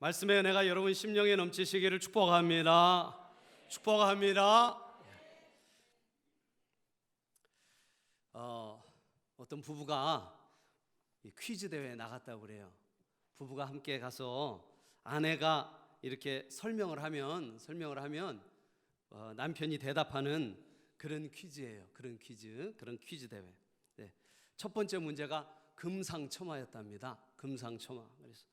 말씀의 은혜가 여러분 심령에 넘치시기를 축복합니다. 축복합니다. 어떤 부부가 퀴즈 대회에 나갔다고 그래요. 부부가 함께 가서 아내가 이렇게 설명을 하면 남편이 대답하는 그런 퀴즈예요. 그런 퀴즈 대회. 네. 첫 번째 문제가 금상첨화였답니다. 금상첨화. 그래서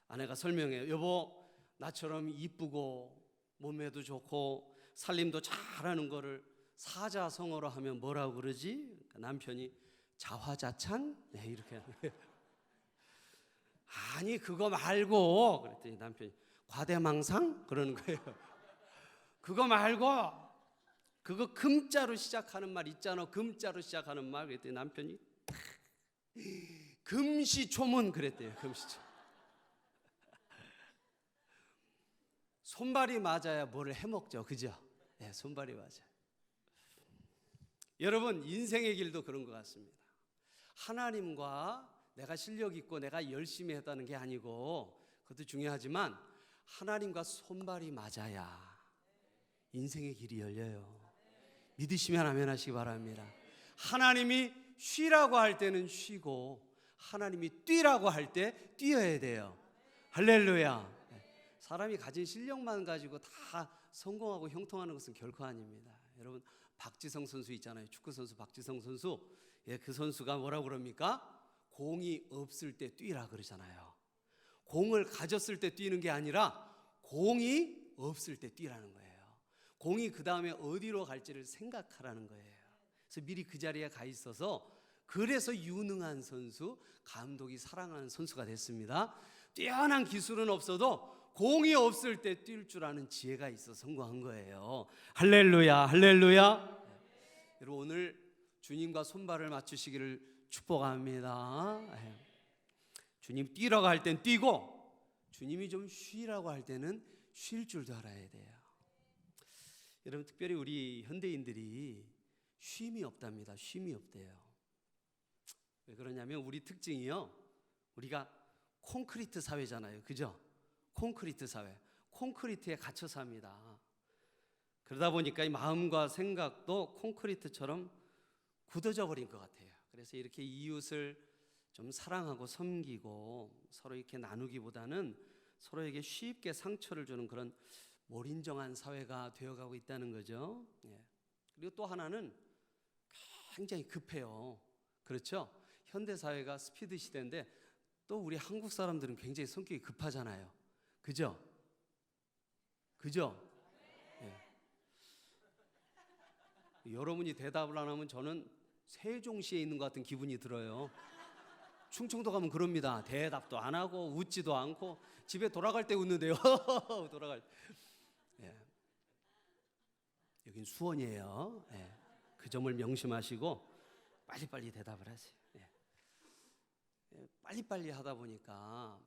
아내가 설명해요. 여보, 나처럼 이쁘고 몸매도 좋고 살림도 잘하는 거를 사자성어로 하면 뭐라고 그러지? 그러니까 남편이 자화자찬? 네, 이렇게 하는 거예요. 아니 그거 말고 그랬더니 남편이 과대망상? 그러는 거예요. 그거 말고 그거 금자로 시작하는 말 있잖아. 금자로 시작하는 말. 그랬더니 남편이 금시초문 그랬대요. 금시초문. 손발이 맞아야 뭐를 해먹죠. 그죠? 네, 손발이 맞아요. 여러분 인생의 길도 그런 것 같습니다. 하나님과 내가 실력 있고 내가 열심히 했다는 게 아니고 그것도 중요하지만 하나님과 손발이 맞아야 인생의 길이 열려요. 믿으시면 아멘 하시기 바랍니다. 하나님이 쉬라고 할 때는 쉬고 하나님이 뛰라고 할 때 뛰어야 돼요. 할렐루야. 사람이 가진 실력만 가지고 다 성공하고 형통하는 것은 결코 아닙니다. 여러분 박지성 선수 있잖아요. 축구 선수 박지성 선수. 예, 그 선수가 뭐라고 그럽니까? 공이 없을 때 뛰라 그러잖아요. 공을 가졌을 때 뛰는 게 아니라 공이 없을 때 뛰라는 거예요. 공이 그 다음에 어디로 갈지를 생각하라는 거예요. 그래서 미리 그 자리에 가 있어서 그래서 유능한 선수, 감독이 사랑하는 선수가 됐습니다. 뛰어난 기술은 없어도 공이 없을 때 뛸 줄 아는 지혜가 있어 성공한 거예요. 할렐루야, 할렐루야. 여러분 오늘 주님과 손발을 맞추시기를 축복합니다. 주님 뛰라고 할 땐 뛰고 주님이 좀 쉬라고 할 때는 쉴 줄도 알아야 돼요. 여러분 특별히 우리 현대인들이 쉼이 없답니다. 쉼이 없대요. 왜 그러냐면 우리 특징이요. 우리가 콘크리트 사회잖아요. 그죠? 콘크리트 사회. 콘크리트에 갇혀 삽니다. 그러다 보니까 이 마음과 생각도 콘크리트처럼 굳어져 버린 것 같아요. 그래서 이렇게 이웃을 좀 사랑하고 섬기고 서로 이렇게 나누기보다는 서로에게 쉽게 상처를 주는 그런 몰인정한 사회가 되어가고 있다는 거죠. 그리고 또 하나는 굉장히 급해요. 그렇죠? 현대 사회가 스피드 시대인데 또 우리 한국 사람들은 굉장히 성격이 급하잖아요. 그죠? 그죠? 여러분이 대답을 안 하면 저는 세종시에 있는 것 같은 기분이 들어요. 충청도 가면 그럽니다. 대답도 안 하고 웃지도 않고 집에 돌아갈 때 웃는데요. 돌아갈 때. 여긴 수원이에요. 그 점을 명심하시고 빨리빨리 대답을 하세요. 빨리빨리 하다 보니까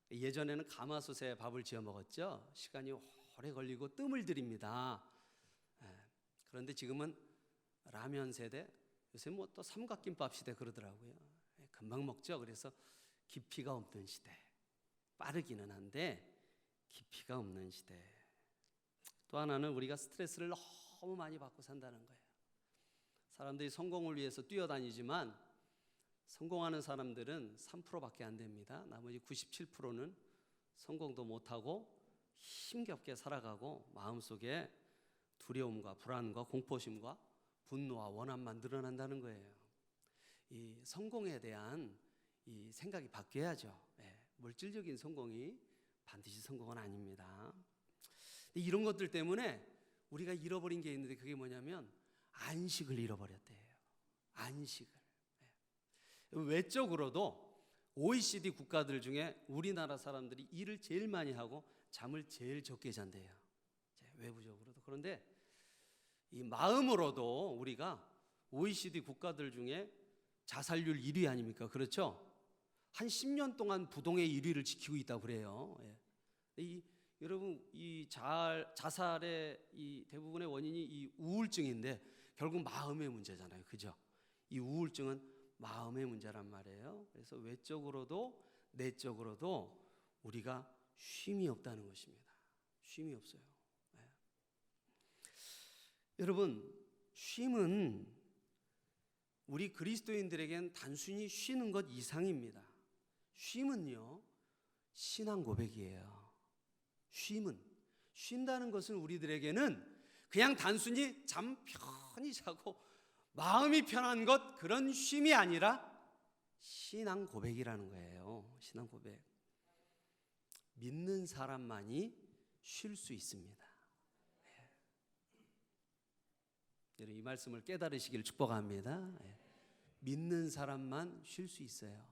예전에는 가마솥에 밥을 지어 먹었죠. 시간이 오래 걸리고 뜸을 들입니다. 그런데 지금은 라면 세대, 요새 뭐 또 삼각김밥 시대 그러더라고요. 금방 먹죠. 그래서 깊이가 없는 시대. 빠르기는 한데 깊이가 없는 시대. 또 하나는 우리가 스트레스를 너무 많이 받고 산다는 거예요. 사람들이 성공을 위해서 뛰어다니지만 성공하는 사람들은 3%밖에 안 됩니다. 나머지 97%는 성공도 못하고 힘겹게 살아가고 마음속에 두려움과 불안과 공포심과 분노와 원함만 늘어난다는 거예요. 이 성공에 대한 이 생각이 바뀌어야죠. 물질적인 성공이 반드시 성공은 아닙니다. 이런 것들 때문에 우리가 잃어버린 게 있는데 그게 뭐냐면 안식을 잃어버렸대요. 안식을. 외적으로도 OECD 국가들 중에 우리나라 사람들이 일을 제일 많이 하고 잠을 제일 적게 잔대요. 외부적으로도. 그런데 이 마음으로도 우리가 OECD 국가들 중에 자살률 1위 아닙니까? 그렇죠? 한 10년 동안 부동의 1위를 지키고 있다고 그래요. 여러분 이 자살의 이 대부분의 원인이 이 우울증인데 결국 마음의 문제잖아요. 그죠? 이 우울증은 마음의 문제란 말이에요. 그래서 외적으로도 내적으로도 우리가 쉼이 없다는 것입니다. 쉼이 없어요. 네. 여러분, 쉼은 우리 그리스도인들에겐 단순히 쉬는 것 이상입니다. 쉼은요, 신앙 고백이에요. 쉰다는 것은 우리들에게는 그냥 단순히 잠 편히 자고 마음이 편한 것, 그런 쉼이 아니라 신앙 고백이라는 거예요. 신앙 고백. 믿는 사람만이 쉴 수 있습니다. 여러분, 이 말씀을 깨달으시길 축복합니다. 믿는 사람만 쉴 수 있어요.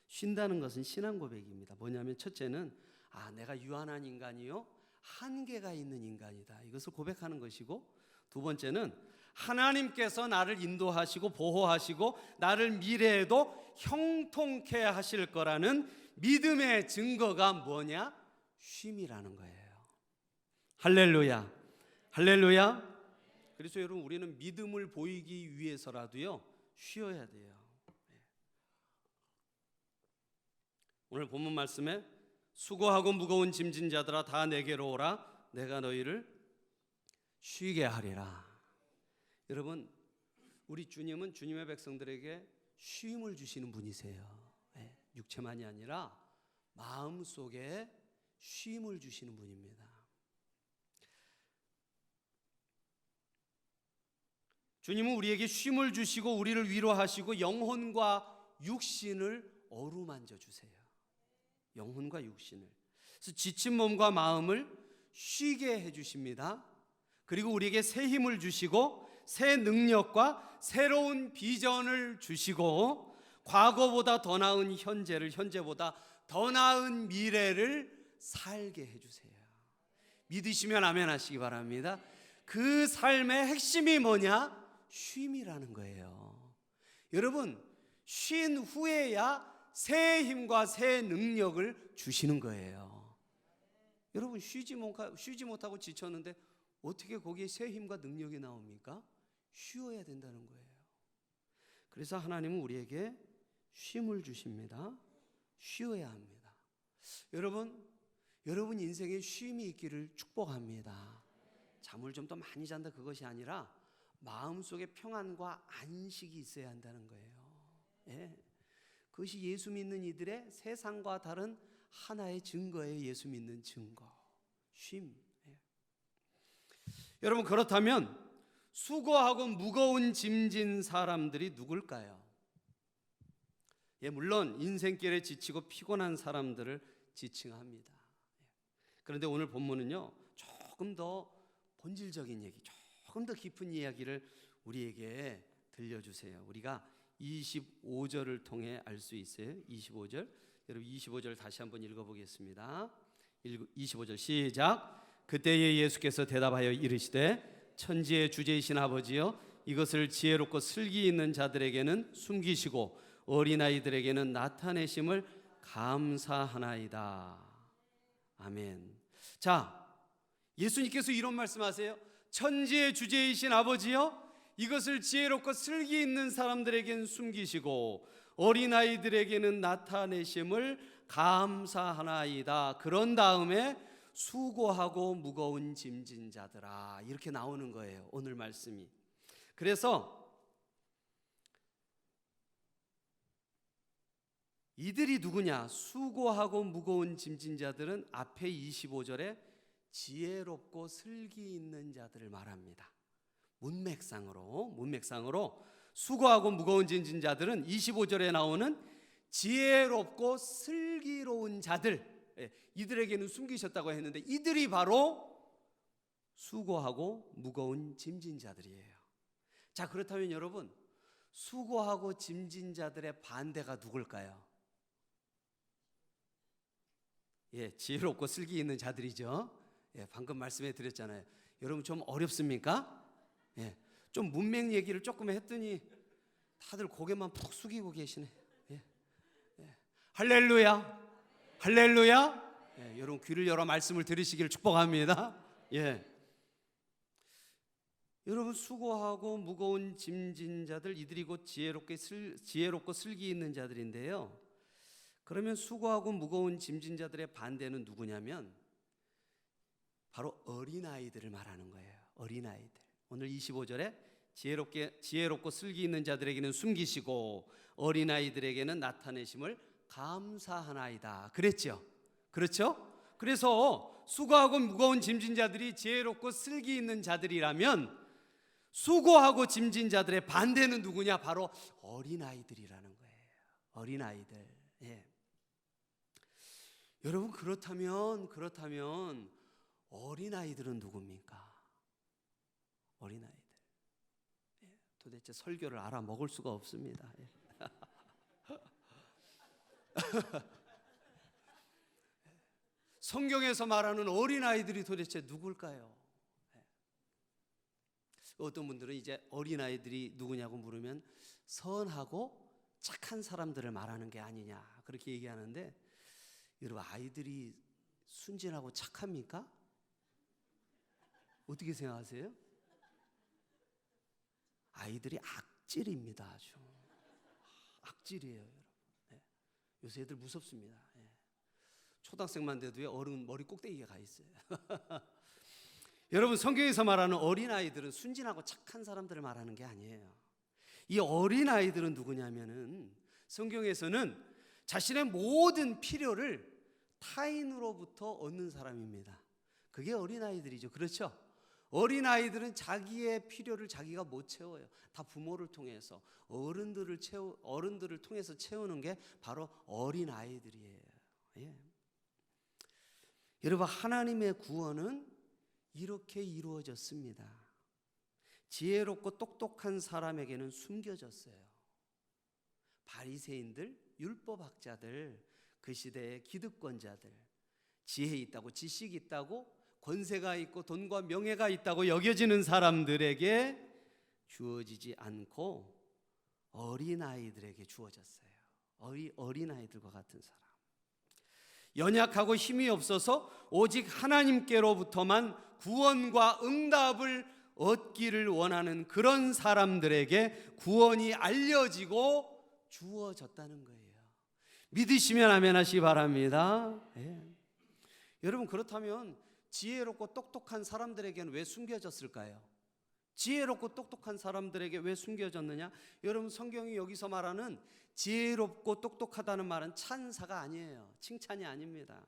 쉰다는 것은 신앙 고백입니다. 뭐냐면 첫째는 내가 유한한 인간이요, 한계가 있는 인간이다, 이것을 고백하는 것이고, 두 번째는 하나님께서 나를 인도하시고 보호하시고 나를 미래에도 형통케 하실 거라는 믿음의 증거가 뭐냐? 쉼이라는 거예요. 할렐루야, 할렐루야. 그래서 여러분, 우리는 믿음을 보이기 위해서라도요 쉬어야 돼요. 오늘 본문 말씀에 수고하고 무거운 짐진 자들아 다 내게로 오라, 내가 너희를 쉬게 하리라. 여러분, 우리 주님은 주님의 백성들에게 쉼을 주시는 분이세요. 육체만이 아니라 마음속에 쉼을 주시는 분입니다. 주님은 우리에게 쉼을 주시고 우리를 위로하시고 영혼과 육신을 어루만져 주세요. 영혼과 육신을. 그래서 지친 몸과 마음을 쉬게 해주십니다. 그리고 우리에게 새 힘을 주시고 새 능력과 새로운 비전을 주시고 과거보다 더 나은 현재를, 현재보다 더 나은 미래를 살게 해주세요. 믿으시면 아멘 하시기 바랍니다. 그 삶의 핵심이 뭐냐? 쉼이라는 거예요. 여러분, 쉰 후에야 새 힘과 새 능력을 주시는 거예요. 여러분, 쉬지 못하고 지쳤는데 어떻게 거기에 새 힘과 능력이 나옵니까? 쉬어야 된다는 거예요. 그래서 하나님은 우리에게 쉼을 주십니다. 쉬어야 합니다. 여러분 인생에 쉼이 있기를 축복합니다. 잠을 좀 더 많이 잔다, 그것이 아니라 마음속에 평안과 안식이 있어야 한다는 거예요. 그것이 예수 믿는 이들의 세상과 다른 하나의 증거예요. 예수 믿는 증거, 쉼. 여러분, 그렇다면 수고하고 무거운 짐진 사람들이 누굴까요? 물론 인생길에 지치고 피곤한 사람들을 지칭합니다. 그런데 오늘 본문은요, 조금 더 본질적인 얘기, 조금 더 깊은 이야기를 우리에게 들려주세요. 우리가 25절을 통해 알 수 있어요. 25절. 여러분, 25절 다시 한번 읽어보겠습니다. 25절 시작. 그때에 예수께서 대답하여 이르시되 천지의 주제이신 아버지여, 이것을 지혜롭고 슬기 있는 자들에게는 숨기시고 어린아이들에게는 나타내심을 감사하나이다. 아멘. 자, 예수님께서 이런 말씀하세요. 천지의 주제이신 아버지여, 이것을 지혜롭고 슬기 있는 사람들에게는 숨기시고 어린아이들에게는 나타내심을 감사하나이다. 그런 다음에 수고하고 무거운 짐진 자들아, 이렇게 나오는 거예요, 오늘 말씀이. 그래서 이들이 누구냐? 수고하고 무거운 짐진 자들은 앞에 25절에 지혜롭고 슬기 있는 자들을 말합니다. 문맥상으로 수고하고 무거운 짐진 자들은 25절에 나오는 지혜롭고 슬기로운 자들, 이들에게는 숨기셨다고 했는데 이들이 바로 수고하고 무거운 짐진 자들이에요. 자, 그렇다면 여러분, 수고하고 짐진 자들의 반대가 누굴까요? 지혜롭고 슬기 있는 자들이죠. 방금 말씀해 드렸잖아요. 여러분, 좀 어렵습니까? 좀 문맥 얘기를 조금 했더니 다들 고개만 푹 숙이고 계시네. 할렐루야, 할렐루야. 여러분, 귀를 열어 말씀을 들으시기를 축복합니다. 여러분, 수고하고 무거운 짐진 자들, 이들이 곧 지혜롭고 슬기 있는 자들인데요. 그러면 수고하고 무거운 짐진 자들의 반대는 누구냐면 바로 어린아이들을 말하는 거예요. 어린아이들. 오늘 25절에 지혜롭고 슬기 있는 자들에게는 숨기시고 어린아이들에게는 나타내심을 감사하나이다 그랬죠. 그렇죠? 그래서 수고하고 무거운 짐진 자들이 지혜롭고 슬기 있는 자들이라면 수고하고 짐진 자들의 반대는 누구냐? 바로 어린아이들이라는 거예요. 어린아이들. 예. 여러분 그렇다면 어린아이들은 누굽니까? 어린아이들. 예. 도대체 설교를 알아먹을 수가 없습니다. 예. 성경에서 말하는 어린아이들이 도대체 누굴까요? 어떤 분들은 이제 어린아이들이 누구냐고 물으면 선하고 착한 사람들을 말하는 게 아니냐 그렇게 얘기하는데, 여러분 아이들이 순진하고 착합니까? 어떻게 생각하세요? 아이들이 악질입니다. 아주 악질이에요, 여러분. 네. 요새 애들 무섭습니다. 네. 초등학생만 돼도요 어른 머리 꼭대기에 가 있어요. 여러분 성경에서 말하는 어린아이들은 순진하고 착한 사람들을 말하는 게 아니에요. 이 어린아이들은 누구냐면은 성경에서는 자신의 모든 필요를 타인으로부터 얻는 사람입니다. 그게 어린아이들이죠. 그렇죠? 어린아이들은 자기의 필요를 자기가 못 채워요. 다 부모를 통해서 어른들을 통해서 채우는 게 바로 어린아이들이에요. 예. 여러분 하나님의 구원은 이렇게 이루어졌습니다. 지혜롭고 똑똑한 사람에게는 숨겨졌어요. 바리새인들, 율법학자들, 그 시대의 기득권자들, 지혜 있다고 지식이 있다고 권세가 있고 돈과 명예가 있다고 여겨지는 사람들에게 주어지지 않고 어린아이들에게 주어졌어요. 어린아이들과 같은 사람. 연약하고 힘이 없어서 오직 하나님께로부터만 구원과 응답을 얻기를 원하는 그런 사람들에게 구원이 알려지고 주어졌다는 거예요. 믿으시면 아멘 하시기 바랍니다. 예. 여러분 그렇다면 지혜롭고 똑똑한 사람들에게는 왜 숨겨졌을까요? 지혜롭고 똑똑한 사람들에게 왜 숨겨졌느냐? 여러분 성경이 여기서 말하는 지혜롭고 똑똑하다는 말은 찬사가 아니에요. 칭찬이 아닙니다.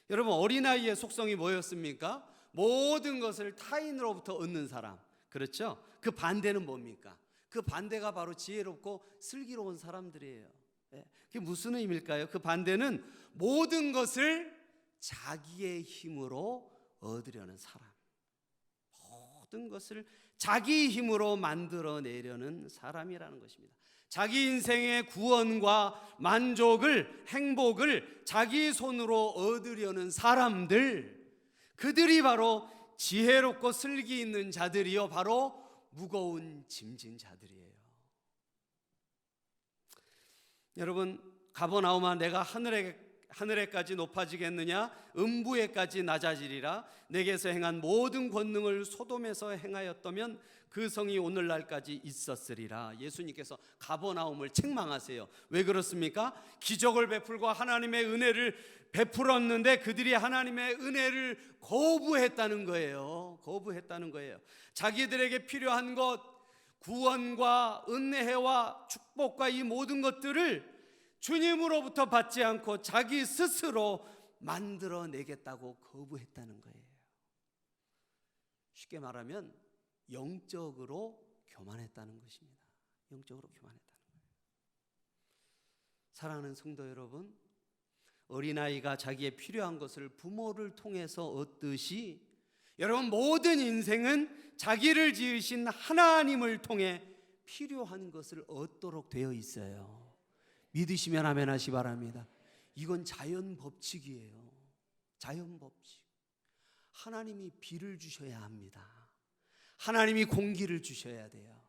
여러분 어린아이의 속성이 뭐였습니까? 모든 것을 타인으로부터 얻는 사람. 그렇죠? 그 반대는 뭡니까? 그 반대가 바로 지혜롭고 슬기로운 사람들이에요. 그게 무슨 의미일까요? 그 반대는 모든 것을 자기의 힘으로 얻으려는 사람. 모든 것을 자기 힘으로 만들어내려는 사람이라는 것입니다. 자기 인생의 구원과 만족을, 행복을 자기 손으로 얻으려는 사람들, 그들이 바로 지혜롭고 슬기 있는 자들이요 바로 무거운 짐진 자들이에요. 여러분 가버나움아 내가 하늘에까지 높아지겠느냐? 음부에까지 낮아지리라. 내게서 행한 모든 권능을 소돔에서 행하였다면 그 성이 오늘날까지 있었으리라. 예수님께서 가버나움을 책망하세요. 왜 그렇습니까? 기적을 베풀고 하나님의 은혜를 베풀었는데 그들이 하나님의 은혜를 거부했다는 거예요. 거부했다는 거예요. 자기들에게 필요한 것, 구원과 은혜와 축복과 이 모든 것들을 주님으로부터 받지 않고 자기 스스로 만들어내겠다고 거부했다는 거예요. 쉽게 말하면 영적으로 교만했다는 것입니다. 영적으로 교만했다는 거예요. 사랑하는 성도 여러분, 어린아이가 자기의 필요한 것을 부모를 통해서 얻듯이 여러분 모든 인생은 자기를 지으신 하나님을 통해 필요한 것을 얻도록 되어 있어요. 믿으시면 아멘 하시 바랍니다. 이건 자연 법칙이에요. 자연 법칙. 하나님이 비를 주셔야 합니다. 하나님이 공기를 주셔야 돼요.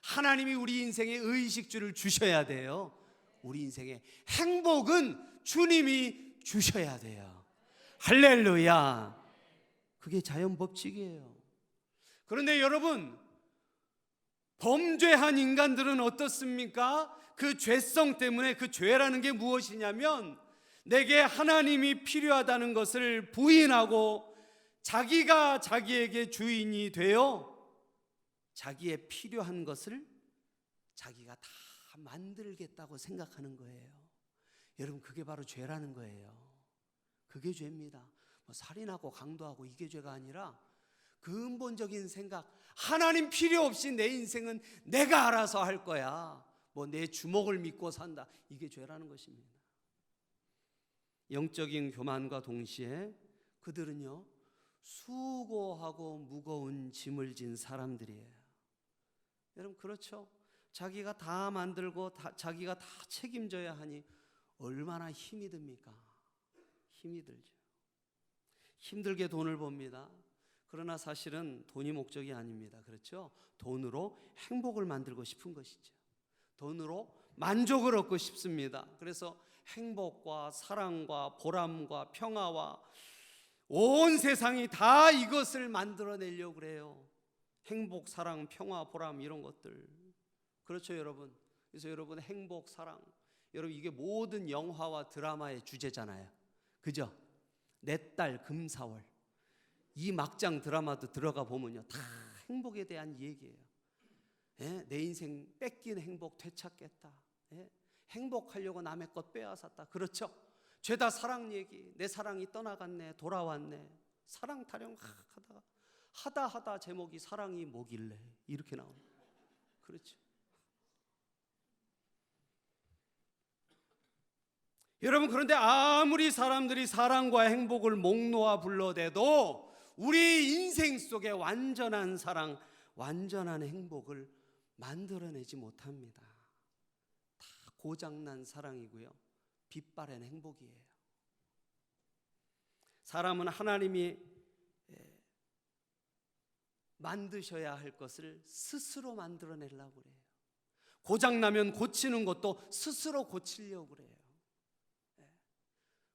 하나님이 우리 인생에 의식주를 주셔야 돼요. 우리 인생에 행복은 주님이 주셔야 돼요. 할렐루야. 그게 자연 법칙이에요. 그런데 여러분 범죄한 인간들은 어떻습니까? 그 죄성 때문에, 그 죄라는 게 무엇이냐면 내게 하나님이 필요하다는 것을 부인하고 자기가 자기에게 주인이 되어 자기의 필요한 것을 자기가 다 만들겠다고 생각하는 거예요. 여러분, 그게 바로 죄라는 거예요. 그게 죄입니다. 살인하고 강도하고 이게 죄가 아니라 근본적인 생각, 하나님 필요 없이 내 인생은 내가 알아서 할 거야, 내 주먹을 믿고 산다, 이게 죄라는 것입니다. 영적인 교만과 동시에 그들은요, 수고하고 무거운 짐을 진 사람들이에요. 여러분, 그렇죠? 자기가 다 만들고 자기가 다 책임져야 하니 얼마나 힘이 듭니까? 힘이 들죠. 힘들게 돈을 법니다. 그러나 사실은 돈이 목적이 아닙니다. 그렇죠? 돈으로 행복을 만들고 싶은 것이죠. 돈으로 만족을 얻고 싶습니다. 그래서 행복과 사랑과 보람과 평화와 온 세상이 다 이것을 만들어내려고 그래요. 행복, 사랑, 평화, 보람, 이런 것들. 그렇죠, 여러분? 그래서 여러분, 행복, 사랑, 여러분, 이게 모든 영화와 드라마의 주제잖아요. 그죠? 내 딸 금사월, 이 막장 드라마도 들어가 보면요, 다 행복에 대한 얘기예요. 예? 내 인생 뺏긴 행복 되찾겠다. 예? 행복하려고 남의 것 빼앗았다. 그렇죠? 죄다 사랑 얘기. 내 사랑이 떠나갔네, 돌아왔네. 사랑 타령 하다가 제목이 사랑이 뭐길래 이렇게 나옵니다. 그렇죠? 여러분, 그런데 아무리 사람들이 사랑과 행복을 목 놓아 불러대도 우리 인생 속에 완전한 사랑, 완전한 행복을 만들어내지 못합니다. 다 고장난 사랑이고요, 빛바랜 행복이에요. 사람은 하나님이 만드셔야 할 것을 스스로 만들어내려고 그래요. 고장나면 고치는 것도 스스로 고치려고 그래요.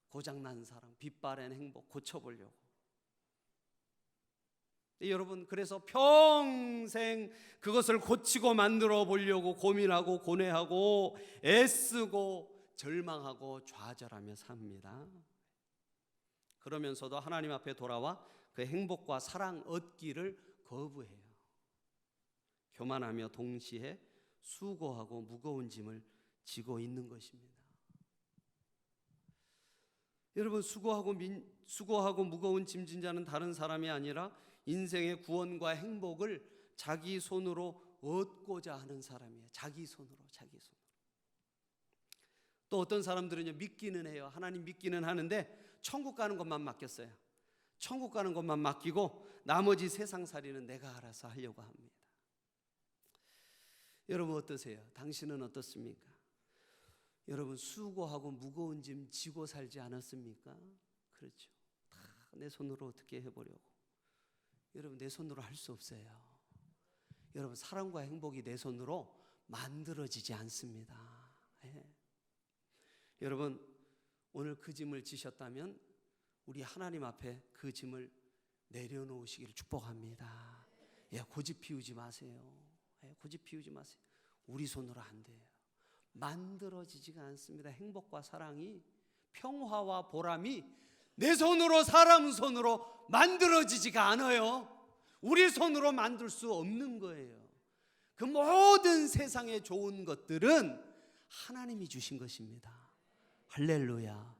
고장난 사랑, 빛바랜 행복 고쳐보려고. 여러분, 그래서 평생 그것을 고치고 만들어 보려고 고민하고 고뇌하고 애쓰고 절망하고 좌절하며 삽니다. 그러면서도 하나님 앞에 돌아와 그 행복과 사랑 얻기를 거부해요. 교만하며 동시에 수고하고 무거운 짐을 지고 있는 것입니다. 여러분, 수고하고 무거운 짐진 자는 다른 사람이 아니라 인생의 구원과 행복을 자기 손으로 얻고자 하는 사람이에요. 자기 손으로. 또 어떤 사람들은요, 믿기는 해요. 하나님 믿기는 하는데 천국 가는 것만 맡겼어요. 천국 가는 것만 맡기고 나머지 세상살이는 내가 알아서 하려고 합니다. 여러분, 어떠세요? 당신은 어떻습니까? 여러분, 수고하고 무거운 짐 지고 살지 않았습니까? 그렇죠. 다 내 손으로 어떻게 해보려고. 여러분, 내 손으로 할 수 없어요. 여러분, 사랑과 행복이 내 손으로 만들어지지 않습니다. 예. 여러분, 오늘 그 짐을 지셨다면 우리 하나님 앞에 그 짐을 내려놓으시기를 축복합니다. 예, 고집 피우지 마세요. 예, 고집 피우지 마세요. 우리 손으로 안 돼요. 만들어지지가 않습니다. 행복과 사랑이, 평화와 보람이 내 손으로, 사람 손으로 만들어지지가 않아요. 우리 손으로 만들 수 없는 거예요. 그 모든 세상의 좋은 것들은 하나님이 주신 것입니다. 할렐루야.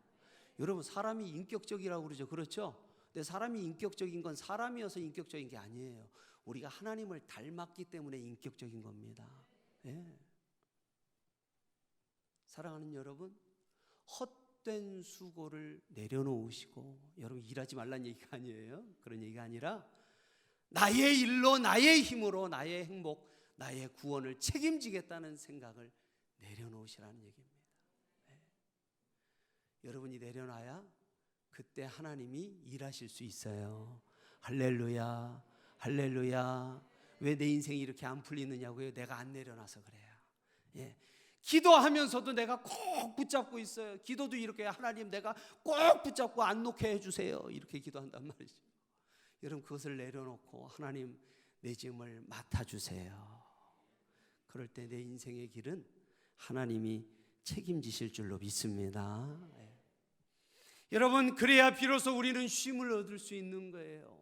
여러분, 사람이 인격적이라고 그러죠. 그렇죠? 근데 사람이 인격적인 건 사람이어서 인격적인 게 아니에요. 우리가 하나님을 닮았기 때문에 인격적인 겁니다. 예. 사랑하는 여러분, 헛된 수고를 내려놓으시고, 여러분, 일하지 말라는 얘기가 아니에요. 그런 얘기가 아니라 나의 일로, 나의 힘으로 나의 행복, 나의 구원을 책임지겠다는 생각을 내려놓으시라는 얘기입니다. 네. 여러분이 내려놔야 그때 하나님이 일하실 수 있어요. 할렐루야, 할렐루야. 왜 내 인생이 이렇게 안 풀리느냐고요? 내가 안 내려놔서 그래요. 예. 기도하면서도 내가 꼭 붙잡고 있어요. 기도도 이렇게, 하나님 내가 꼭 붙잡고 안 놓게 해주세요, 이렇게 기도한단 말이죠. 여러분, 그것을 내려놓고 하나님, 내 짐을 맡아주세요. 그럴 때 내 인생의 길은 하나님이 책임지실 줄로 믿습니다. 여러분, 그래야 비로소 우리는 쉼을 얻을 수 있는 거예요.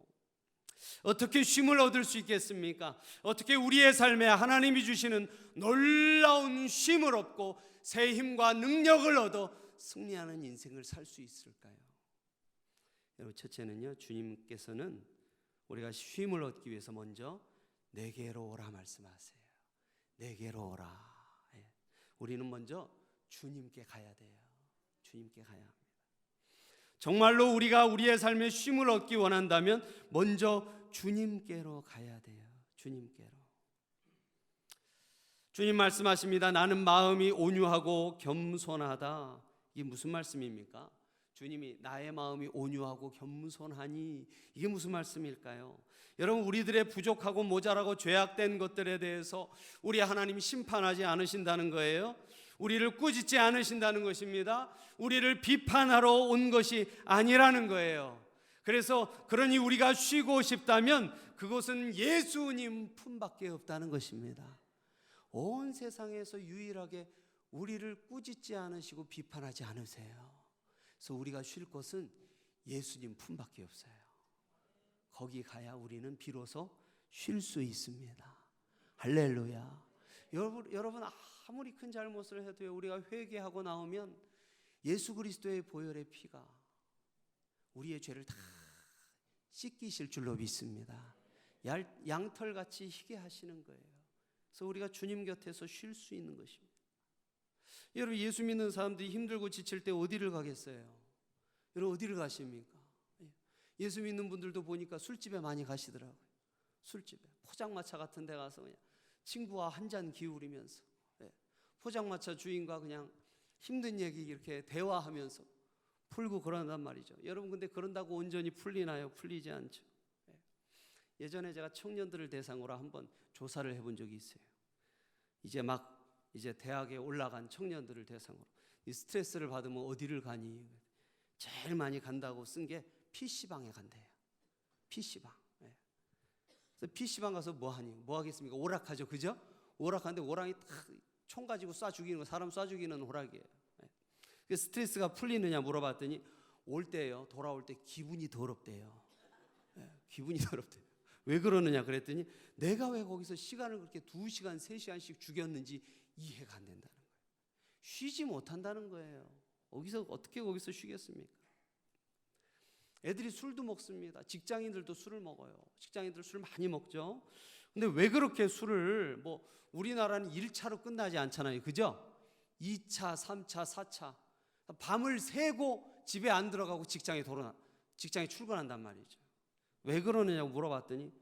어떻게 쉼을 얻을 수 있겠습니까? 어떻게 우리의 삶에 하나님이 주시는 놀라운 쉼을 얻고 새 힘과 능력을 얻어 승리하는 인생을 살 수 있을까요? 여러분, 첫째는요, 주님께서는 우리가 쉼을 얻기 위해서 먼저 내게로 오라 말씀하세요. 내게로 오라. 우리는 먼저 주님께 가야 돼요. 주님께 가야 합니다. 정말로 우리가 우리의 삶에 쉼을 얻기 원한다면 먼저 주님께로 가야 돼요. 주님께로. 주님 말씀하십니다. 나는 마음이 온유하고 겸손하다. 이게 무슨 말씀입니까? 주님이 나의 마음이 온유하고 겸손하니, 이게 무슨 말씀일까요? 여러분, 우리들의 부족하고 모자라고 죄악된 것들에 대해서 우리 하나님이 심판하지 않으신다는 거예요. 우리를 꾸짖지 않으신다는 것입니다. 우리를 비판하러 온 것이 아니라는 거예요. 그래서 그러니 우리가 쉬고 싶다면 그것은 예수님 품밖에 없다는 것입니다. 온 세상에서 유일하게 우리를 꾸짖지 않으시고 비판하지 않으세요. 그래서 우리가 쉴 곳은 예수님 품밖에 없어요. 거기 가야 우리는 비로소 쉴 수 있습니다. 할렐루야. 여러분, 아무리 큰 잘못을 해도 우리가 회개하고 나오면 예수 그리스도의 보혈의 피가 우리의 죄를 다 씻기실 줄로 믿습니다. 양털같이 희게 하시는 거예요. 그래서 우리가 주님 곁에서 쉴 수 있는 것입니다. 여러분, 예수 믿는 사람들이 힘들고 지칠 때 어디를 가겠어요? 여러분, 어디를 가십니까? 예수 믿는 분들도 보니까 술집에 많이 가시더라고요. 술집에, 포장마차 같은 데 가서 그냥 친구와 한 잔 기울이면서, 포장마차 주인과 그냥 힘든 얘기 이렇게 대화하면서 풀고 그런단 말이죠. 여러분, 근데 그런다고 온전히 풀리나요? 풀리지 않죠. 예전에 제가 청년들을 대상으로 한번 조사를 해본 적이 있어요. 이제 대학에 올라간 청년들을 대상으로 이 스트레스를 받으면 어디를 가니? 제일 많이 간다고 쓴 게 PC방에 간대요. PC방. 그래서 PC방 가서 뭐 하니? 뭐 하겠습니까? 오락하죠, 그죠? 오락하는데 오락이 딱 총 가지고 쏴 죽이는 거, 사람 쏴 죽이는 오락이에요. 스트레스가 풀리느냐 물어봤더니 돌아올 때 기분이 더럽대요. 기분이 더럽대요. 왜 그러느냐 그랬더니 내가 왜 거기서 시간을 그렇게 2시간, 3시간씩 죽였는지 이해가 안 된다는 거예요. 쉬지 못한다는 거예요. 어떻게 거기서 쉬겠습니까? 애들이 술도 먹습니다. 직장인들도 술을 먹어요. 직장인들 술 많이 먹죠. 근데 왜 그렇게 술을, 우리나라는 1차로 끝나지 않잖아요, 그죠? 2차, 3차, 4차 밤을 새고 집에 안 들어가고 직장에 출근한단 말이죠. 왜 그러느냐고 물어봤더니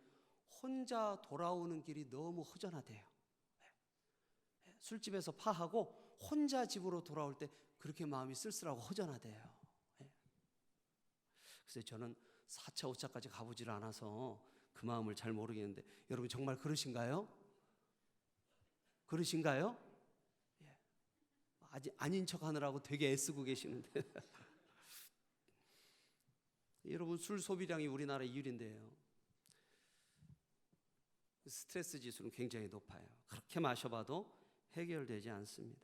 혼자 돌아오는 길이 너무 허전하대요. 술집에서 파하고 혼자 집으로 돌아올 때 그렇게 마음이 쓸쓸하고 허전하대요. 그래서 저는 4차, 5차까지 가보질 않아서 그 마음을 잘 모르겠는데, 여러분 정말 그러신가요? 그러신가요? 아직 아닌 척 하느라고 되게 애쓰고 계시는데 여러분, 술 소비량이 우리나라 2위인데요. 스트레스 지수는 굉장히 높아요. 그렇게 마셔봐도 해결되지 않습니다.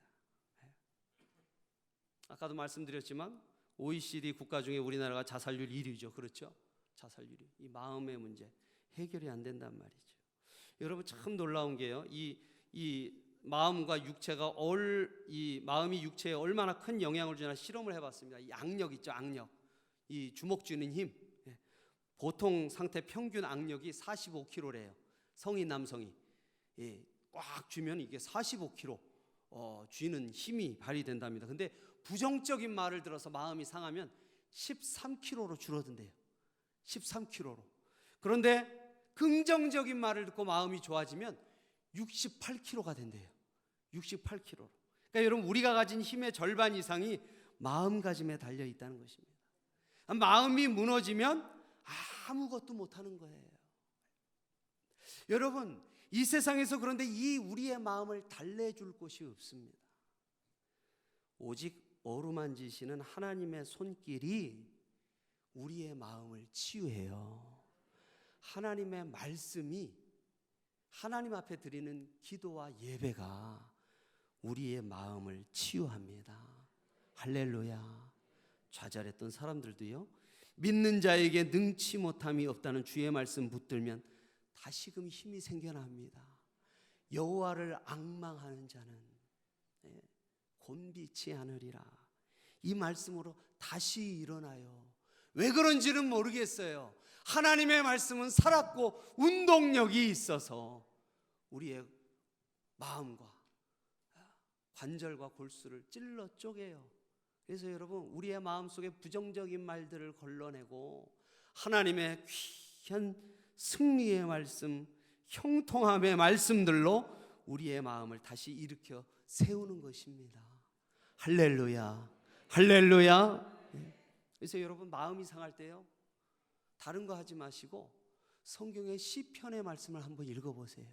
아까도 말씀드렸지만 OECD 국가 중에 우리나라가 자살률 1위죠. 그렇죠? 자살률이. 이 마음의 문제 해결이 안 된단 말이죠. 여러분, 참 놀라운 게요. 이 마음과 육체가 이 마음이 육체에 얼마나 큰 영향을 주나 실험을 해봤습니다. 이 악력 있죠, 악력. 이 주먹 쥐는 힘. 보통 상태 평균 악력이 45kg래요. 성인 남성이 꽉 쥐면 이게 45kg 쥐는 힘이 발휘된답니다. 근데 부정적인 말을 들어서 마음이 상하면 13kg로 줄어든대요. 13kg로. 그런데 긍정적인 말을 듣고 마음이 좋아지면 68kg가 된대요. 68kg. 그러니까 여러분, 우리가 가진 힘의 절반 이상이 마음가짐에 달려 있다는 것입니다. 마음이 무너지면 아무것도 못하는 거예요. 여러분, 이 세상에서 그런데 이 우리의 마음을 달래줄 곳이 없습니다. 오직 어루만지시는 하나님의 손길이 우리의 마음을 치유해요. 하나님의 말씀이, 하나님 앞에 드리는 기도와 예배가 우리의 마음을 치유합니다. 할렐루야. 좌절했던 사람들도요, 믿는 자에게 능치 못함이 없다는 주의 말씀 붙들면 다시금 힘이 생겨납니다. 여호와를 앙망하는 자는 곤비치 않으리라. 이 말씀으로 다시 일어나요. 왜 그런지는 모르겠어요. 하나님의 말씀은 살았고 운동력이 있어서 우리의 마음과 관절과 골수를 찔러 쪼개요. 그래서 여러분, 우리의 마음속에 부정적인 말들을 걸러내고 하나님의 귀한 승리의 말씀, 형통함의 말씀들로 우리의 마음을 다시 일으켜 세우는 것입니다. 할렐루야, 할렐루야. 그래서 여러분, 마음이 상할 때요, 다른 거 하지 마시고 성경의 시편의 말씀을 한번 읽어보세요.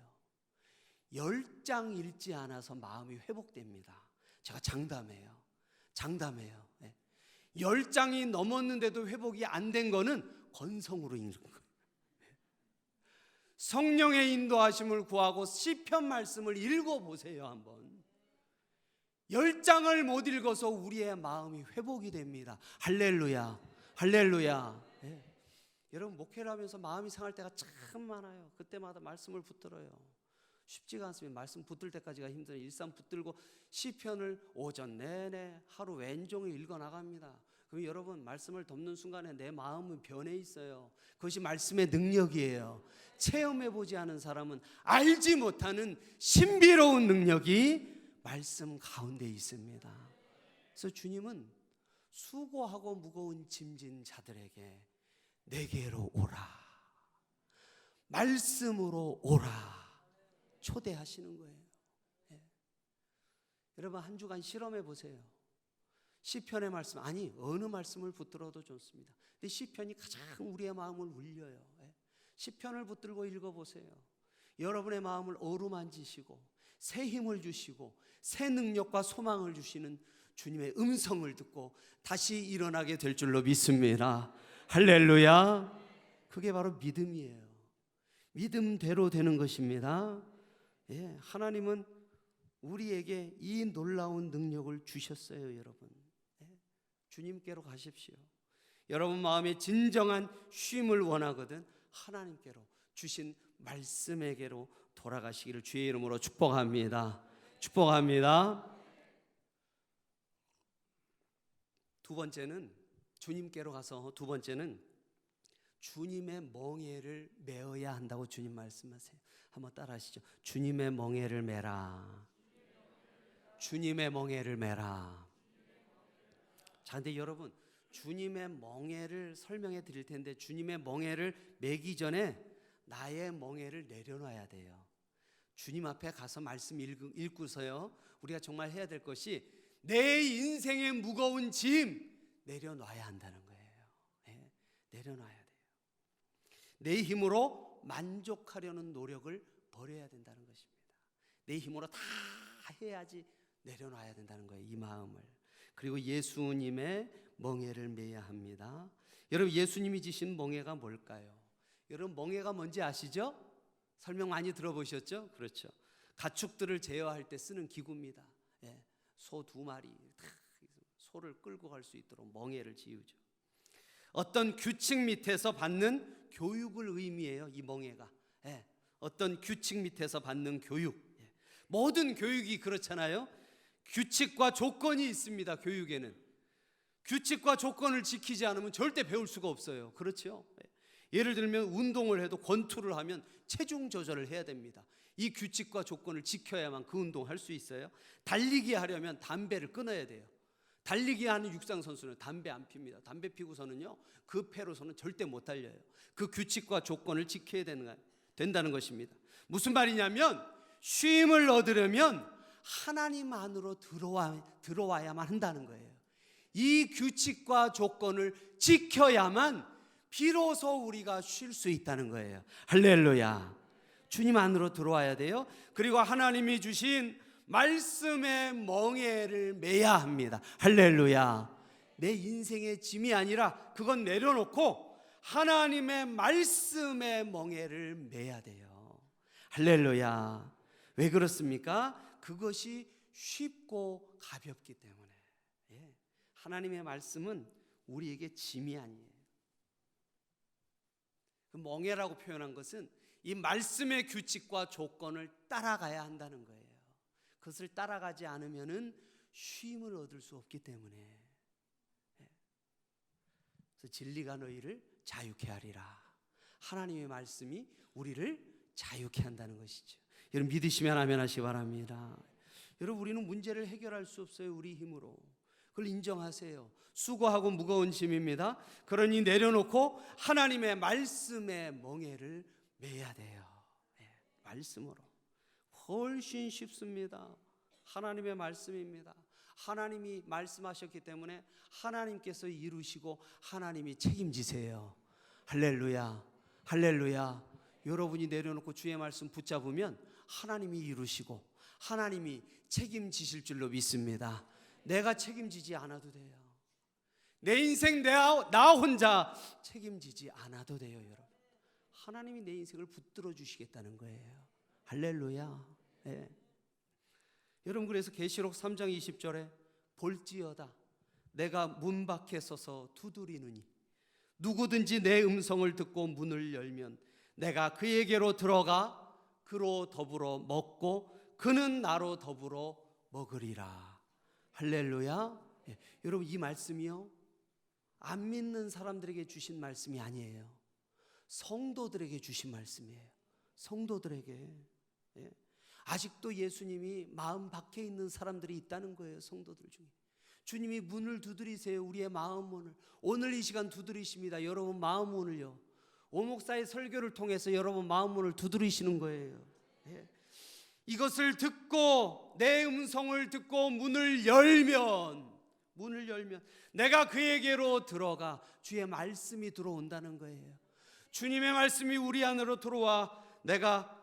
10장 읽지 않아서 마음이 회복됩니다. 제가 장담해요. 10장이 넘었는데도 회복이 안 된 거는 건성으로 읽는 거예요. 성령의 인도하심을 구하고 시편 말씀을 읽어보세요. 한번 10장을 못 읽어서 우리의 마음이 회복이 됩니다. 할렐루야, 할렐루야. 여러분, 목회를 하면서 마음이 상할 때가 참 많아요. 그때마다 말씀을 붙들어요. 쉽지가 않습니다. 말씀 붙들 때까지가 힘들어요. 일상 붙들고 시편을 오전 내내 하루 왼종일 읽어나갑니다. 그럼 여러분, 말씀을 덮는 순간에 내 마음은 변해 있어요. 그것이 말씀의 능력이에요. 체험해보지 않은 사람은 알지 못하는 신비로운 능력이 말씀 가운데 있습니다. 그래서 주님은 수고하고 무거운 짐진 자들에게 내게로 오라, 말씀으로 오라 초대하시는 거예요. 여러분, 한 주간 실험해 보세요. 시편의 말씀, 아니 어느 말씀을 붙들어도 좋습니다. 근데 시편이 가장 우리의 마음을 울려요. 시편을 붙들고 읽어보세요. 여러분의 마음을 어루만지시고 새 힘을 주시고 새 능력과 소망을 주시는 주님의 음성을 듣고 다시 일어나게 될 줄로 믿습니다. 할렐루야. 그게 바로 믿음이에요. 믿음대로 되는 것입니다. 하나님은 우리에게 이 놀라운 능력을 주셨어요. 여러분, 주님께로 가십시오. 여러분 마음에 진정한 쉼을 원하거든 하나님께로 주신 말씀에게로 돌아가시기를 주의 이름으로 축복합니다. 축복합니다. 두 번째는 주님께로 가서 두 번째는 주님의 멍에를 메어야 한다고 주님 말씀하세요. 한번 따라 하시죠. 주님의 멍에를 메라. 주님의 멍에를 메라. 자, 근데 여러분, 주님의 멍에를 설명해 드릴 텐데 주님의 멍에를 메기 전에 나의 멍에를 내려놔야 돼요. 주님 앞에 가서 말씀 읽고서요, 우리가 정말 해야 될 것이 내 인생의 무거운 짐 내려놔야 한다는 거예요. 내려놔야 돼요. 내 힘으로 만족하려는 노력을 버려야 된다는 것입니다. 내 힘으로 다 해야지 내려놔야 된다는 거예요. 이 마음을. 그리고 예수님의 멍에를 메야 합니다. 여러분, 예수님이 지신 멍에가 뭘까요? 여러분, 멍에가 뭔지 아시죠? 설명 많이 들어보셨죠? 그렇죠. 가축들을 제어할 때 쓰는 기구입니다. 소 2마리, 소를 끌고 갈 수 있도록 멍에를 지우죠. 어떤 규칙 밑에서 받는 교육을 의미해요. 이 멍에가. 어떤 규칙 밑에서 받는 교육. 모든 교육이 그렇잖아요. 규칙과 조건이 있습니다. 교육에는 규칙과 조건을 지키지 않으면 절대 배울 수가 없어요. 그렇죠? 예를 들면 운동을 해도 권투를 하면 체중 조절을 해야 됩니다. 이 규칙과 조건을 지켜야만 그 운동을 할 수 있어요. 달리기 하려면 담배를 끊어야 돼요. 달리기 하는 육상 선수는 담배 안 핍니다. 담배 피고서는요, 그 패로서는 절대 못 달려요. 그 규칙과 조건을 지켜야 된다는 것입니다. 무슨 말이냐면 쉼을 얻으려면 하나님 안으로 들어와야만 한다는 거예요. 이 규칙과 조건을 지켜야만 비로소 우리가 쉴 수 있다는 거예요. 할렐루야. 주님 안으로 들어와야 돼요. 그리고 하나님이 주신 말씀의 멍에를 메야 합니다. 할렐루야. 내 인생의 짐이 아니라 그건 내려놓고 하나님의 말씀의 멍에를 메야 돼요. 할렐루야. 왜 그렇습니까? 그것이 쉽고 가볍기 때문에. 예. 하나님의 말씀은 우리에게 짐이 아니에요. 그 멍에라고 표현한 것은 이 말씀의 규칙과 조건을 따라가야 한다는 거예요. 그것을 따라가지 않으면은 쉼을 얻을 수 없기 때문에. 그래서 진리가 너희를 자유케 하리라. 하나님의 말씀이 우리를 자유케 한다는 것이죠. 여러분 믿으시면 아멘 하시기 바랍니다. 여러분 우리는 문제를 해결할 수 없어요. 우리 힘으로. 그걸 인정하세요. 수고하고 무거운 짐입니다. 그러니 내려놓고 하나님의 말씀의 멍에를 매야 돼요. 말씀으로. 훨씬 쉽습니다. 하나님의 말씀입니다. 하나님이 말씀하셨기 때문에 하나님께서 이루시고 하나님이 책임지세요. 할렐루야, 할렐루야. 여러분이 내려놓고 주의 말씀 붙잡으면 하나님이 이루시고 하나님이 책임지실 줄로 믿습니다. 내가 책임지지 않아도 돼요. 내 인생 나 혼자 책임지지 않아도 돼요. 여러분, 하나님이 내 인생을 붙들어 주시겠다는 거예요. 할렐루야. 네. 여러분 그래서 계시록 3장 20절에 볼지어다 내가 문 밖에 서서 두드리느니 누구든지 내 음성을 듣고 문을 열면 내가 그에게로 들어가 그로 더불어 먹고 그는 나로 더불어 먹으리라. 할렐루야. 예. 여러분 이 말씀이요 안 믿는 사람들에게 주신 말씀이 아니에요. 성도들에게 주신 말씀이에요. 성도들에게. 예. 아직도 예수님이 마음 밖에 있는 사람들이 있다는 거예요. 성도들 중에. 주님이 문을 두드리세요. 우리의 마음 문을. 오늘 이 시간 두드리십니다. 여러분 마음 문을요. 오목사의 설교를 통해서 여러분 마음 문을 두드리시는 거예요. 예. 이것을 듣고 내 음성을 듣고 문을 열면 내가 그에게로 들어가 주의 말씀이 들어온다는 거예요. 주님의 말씀이 우리 안으로 들어와 내가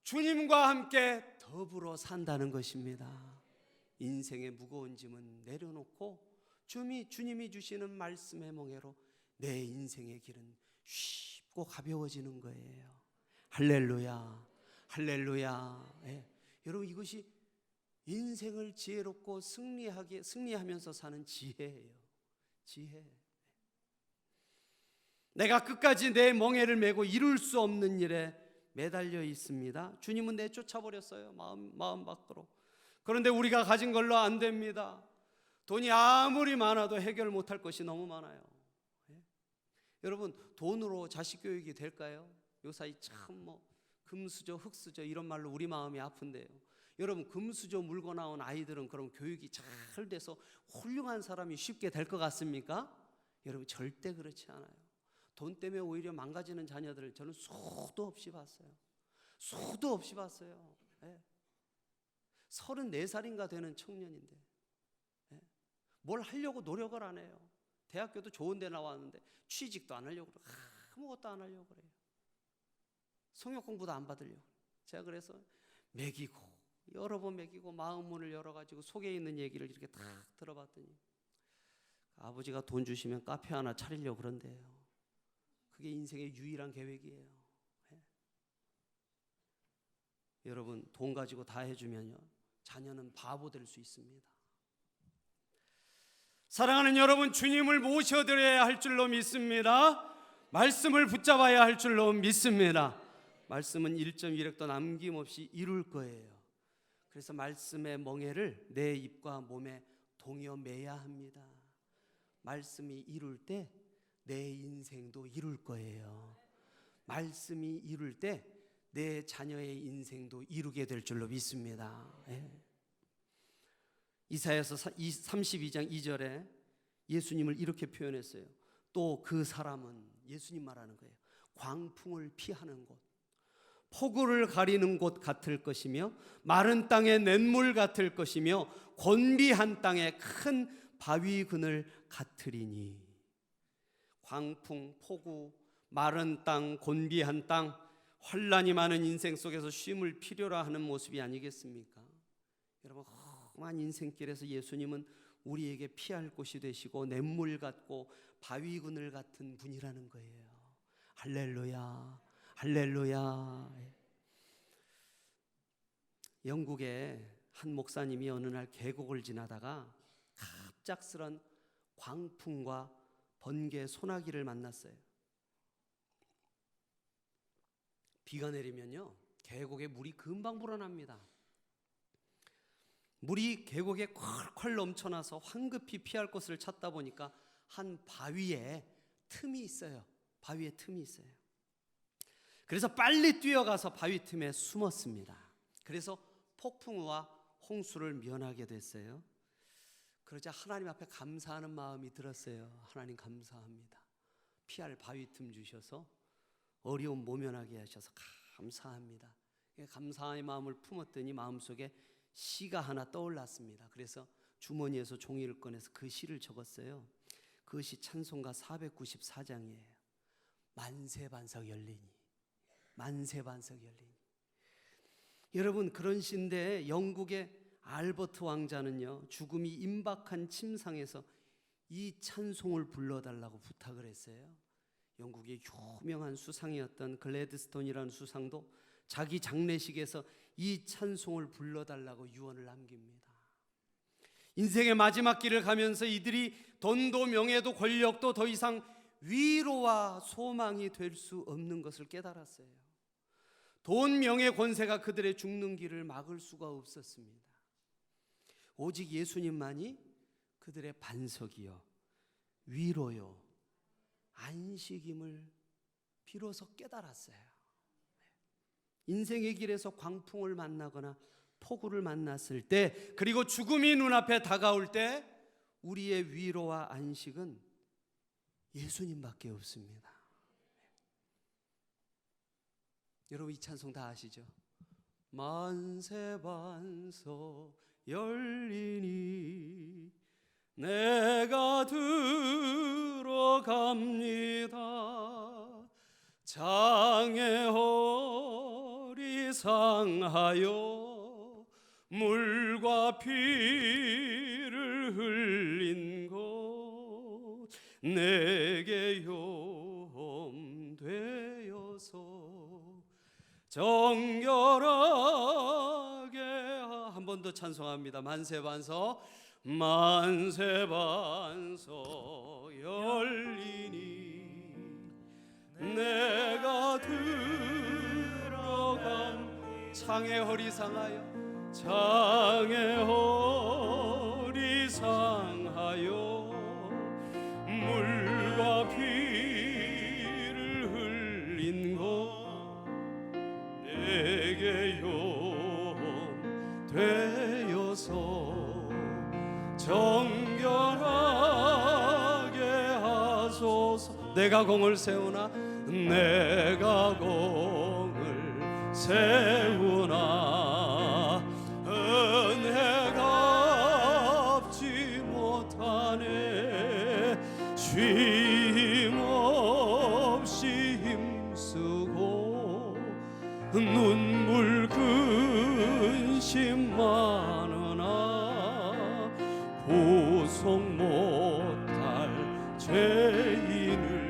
주님과 함께 더불어 산다는 것입니다. 인생의 무거운 짐은 내려놓고 주님이 주시는 말씀의 멍에로 내 인생의 길은 쉽고 가벼워지는 거예요. 할렐루야, 할렐루야. 예. 여러분 이것이 인생을 지혜롭고 승리하면서 사는 지혜예요. 지혜. 내가 끝까지 내 멍에를 메고 이룰 수 없는 일에 매달려 있습니다. 주님은 내쫓아버렸어요. 마음 밖으로. 그런데 우리가 가진 걸로 안 됩니다. 돈이 아무리 많아도 해결 못할 것이 너무 많아요. 예? 여러분 돈으로 자식 교육이 될까요? 요사이 참 금수저 흙수저 이런 말로 우리 마음이 아픈데요. 여러분 금수저 물고 나온 아이들은 그럼 교육이 잘 돼서 훌륭한 사람이 쉽게 될 것 같습니까? 여러분 절대 그렇지 않아요. 돈 때문에 오히려 망가지는 자녀들을 저는 수도 없이 봤어요. 수도 없이 봤어요. 예. 34살인가 되는 청년인데 예. 뭘 하려고 노력을 안 해요. 대학교도 좋은 데 나왔는데 취직도 안 하려고 그래요. 아무것도 안 하려고 그래요. 성역 공부도 안 받으려고. 제가 그래서 먹이고 여러 번 먹이고 마음 문을 열어가지고 속에 있는 얘기를 이렇게 다 들어봤더니 아버지가 돈 주시면 카페 하나 차리려고 그런대요. 그게 인생의 유일한 계획이에요. 예. 여러분 돈 가지고 다 해주면요 자녀는 바보 될 수 있습니다. 사랑하는 여러분 주님을 모셔드려야 할 줄로 믿습니다. 말씀을 붙잡아야 할 줄로 믿습니다. 말씀은 1.1획도 남김없이 이룰 거예요. 그래서 말씀의 멍에를 내 입과 몸에 동여 매야 합니다. 말씀이 이룰 때 내 인생도 이룰 거예요. 말씀이 이룰 때 내 자녀의 인생도 이루게 될 줄로 믿습니다. 예. 이사야서 32장 2절에 예수님을 이렇게 표현했어요. 또 그 사람은 예수님 말하는 거예요. 광풍을 피하는 곳, 폭우를 가리는 곳 같을 것이며 마른 땅의 냇물 같을 것이며 곤비한 땅의 큰 바위 그늘 같으리니. 광풍, 폭우, 마른 땅, 곤비한 땅, 환난이 많은 인생 속에서 쉼을 필요로 하는 모습이 아니겠습니까? 여러분 험한 인생길에서 예수님은 우리에게 피할 곳이 되시고 냇물 같고 바위 그늘 같은 분이라는 거예요. 할렐루야, 할렐루야. 영국에 한 목사님이 어느 날 계곡을 지나다가 갑작스런 광풍과 번개, 소나기를 만났어요. 비가 내리면요, 계곡에 물이 금방 불어납니다. 물이 계곡에 콸콸 넘쳐나서 황급히 피할 곳을 찾다 보니까 한 바위에 틈이 있어요. 바위에 틈이 있어요. 그래서 빨리 뛰어가서 바위 틈에 숨었습니다. 그래서 폭풍우와 홍수를 면하게 됐어요. 그러자 하나님 앞에 감사하는 마음이 들었어요. 하나님 감사합니다. 피할 바위 틈 주셔서 어려움 모면하게 하셔서 감사합니다. 감사의 마음을 품었더니 마음속에 시가 하나 떠올랐습니다. 그래서 주머니에서 종이를 꺼내서 그 시를 적었어요. 그것이 찬송가 494장이에요. 만세반석 열리니, 만세반석 열리니. 여러분, 그런 시인데 영국의 알버트 왕자는요, 죽음이 임박한 침상에서 이 찬송을 불러달라고 부탁을 했어요. 영국의 유명한 수상이었던 글래드스톤이라는 수상도 자기 장례식에서 이 찬송을 불러달라고 유언을 남깁니다. 인생의 마지막 길을 가면서 이들이 돈도 명예도 권력도 더 이상 위로와 소망이 될 수 없는 것을 깨달았어요. 돈, 명예, 권세가 그들의 죽는 길을 막을 수가 없었습니다. 오직 예수님만이 그들의 반석이요, 위로요, 안식임을 비로소 깨달았어요. 인생의 길에서 광풍을 만나거나 폭우를 만났을 때, 그리고 죽음이 눈앞에 다가올 때 우리의 위로와 안식은 예수님밖에 없습니다. 여러분, 이 찬송 다 아시죠? 만세반석 열리니 내가 들어갑니다. 장애 허리 상하여 물과 피를 흘린 곳 내게 용되어서 정결하게. 한 번 더 찬송합니다. 만세반석, 만세반석 열리니 내가 들어간 장애 허리 상하여, 장애 허리 상하여 물과 피를 흘린 곳 내게 용되어서 정결하게 하소서. 내가 공을 세우나, 내가 공을 세우나 은혜가 갚지 못하네. 쉼 없이 힘쓰고 눈물 근심 많으나 구속 못할 죄인을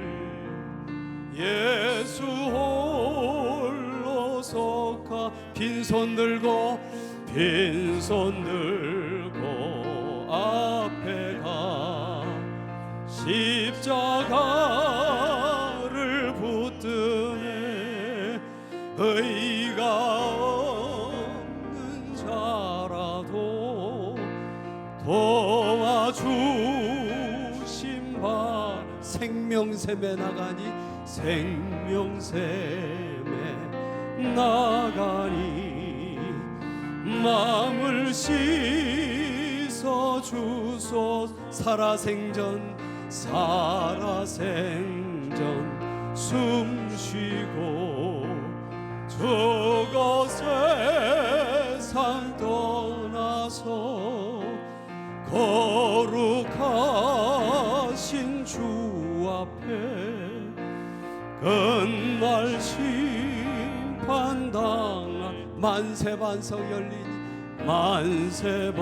예수 홀로 속하. 빈손 들고 앞에 가 십자가를 붙드네. 의가 없는 자라도 도와주심 바 생명샘에 나가니, 생명샘에 나가니 마음을 씻어 주소. 살아생전, 살아생전 숨 쉬고 저곳 세상 떠나서 거룩하신 주 앞에 끝날 심판당한 만세반석 열리니, 만세반석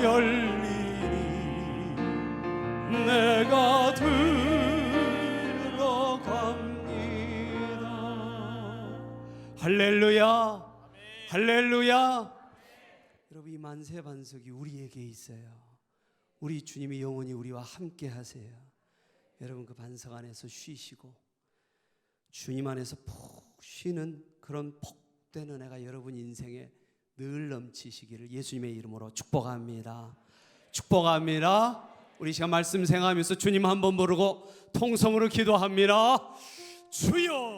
열리니 내가 들어갑니다. 할렐루야, 할렐루야. 여러분, 이 만세 반석이 우리에게 있어요. 우리 주님이 영원히 우리와 함께 하세요. 여러분, 그 반석 안에서 쉬시고 주님 안에서 푹 쉬는 그런 복된 은혜가 여러분 인생에 늘 넘치시기를 예수님의 이름으로 축복합니다. 축복합니다. 우리 시간 말씀 생각하면서 주님 한번 부르고 통성으로 기도합니다. 주여